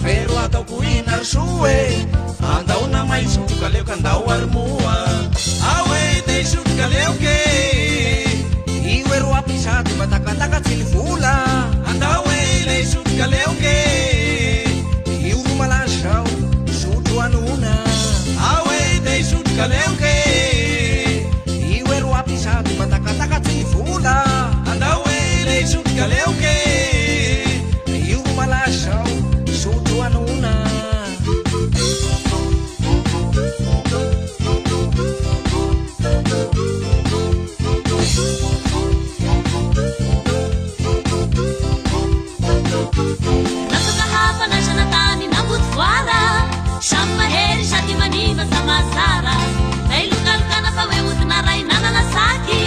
vero ataoko inarsoe andaona maisotrokaleoka andao armoa aoe de isotrokaleoke io ero ampisady matakatakatsy ny vola andao e le isotrokaleoke io ro malazy zao sotro anona aoe de isotrokaleoke io ero ampisady matakatakatsy ny vola andao e le isotrokaleoke io ro malazy zao sotro anona nasokahafanazanatany namboty voara samy mahery sady manina samasara zay lokalokana fa hoe otina ray nanana saky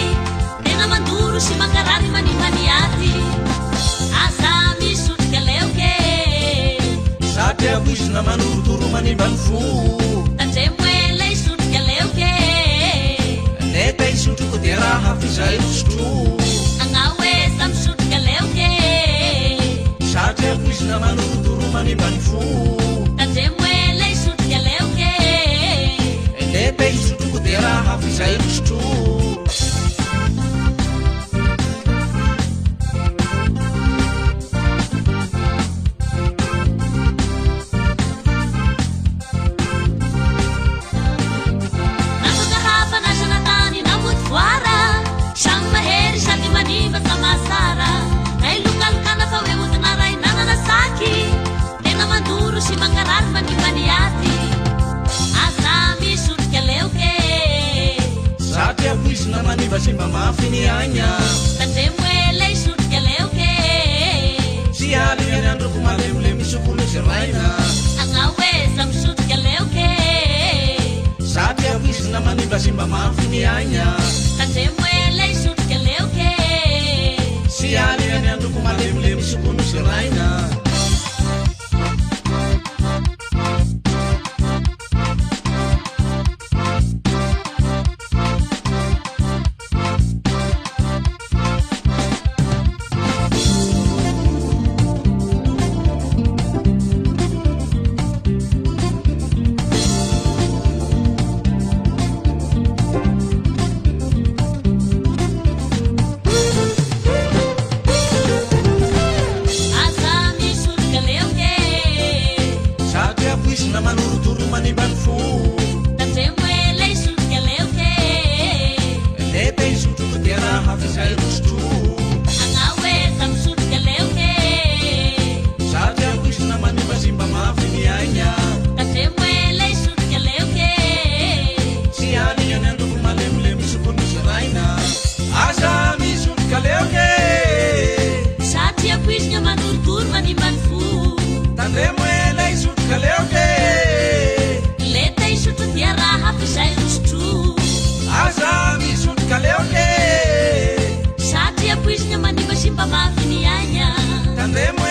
tena mandoro sy mankarary manimany aty asa misotrika leoke sady avoizina manorotoro manimbany fo tandremo ele isotrika leoke neta isotroko dia raha fizay sotro anao hoe sa misotrika leoke sady avoizina manorotoro manimbany fo tandremo ele isotrika leoke neta isotroko dia raha fizay sotro nasokahafanazanatany namboty voara samy mahery sady maniva samasara ay lokalokana fa hoe otina ray nanana saky tena mandoro sy mankarary manimbany aty asa misotrika leoke sady avoizina maniva sy mba mafiny agna tandremo ele isotrika leoke sy aly miany androko malemole misokolo sy raina anao hoe sa misotrika leoke sady avoizina maniva sy mba mafiny agna tandremo ele isotrika leoke sy aly miany androko malemole misokolo sy raina asa misotrika leoke sady avoizina manorotoro manimbany fo tandremo ele isotrika leoke neta isotroko dia raha fizay sotro anao hoe sa misotrika leoke sady avoizina maniva sy mba mafiny agna tandremo ele isotrika leoke sy aly miany androko malemole misokolo sy raina asa misotrika leoke sady apoizina manorotoro manimbany fo tandremo ela isotrika leoke leta isotro dia raha fizay rosotro asa misotrika leoke sady apoizina maniva sy mba mafiny agna tandremo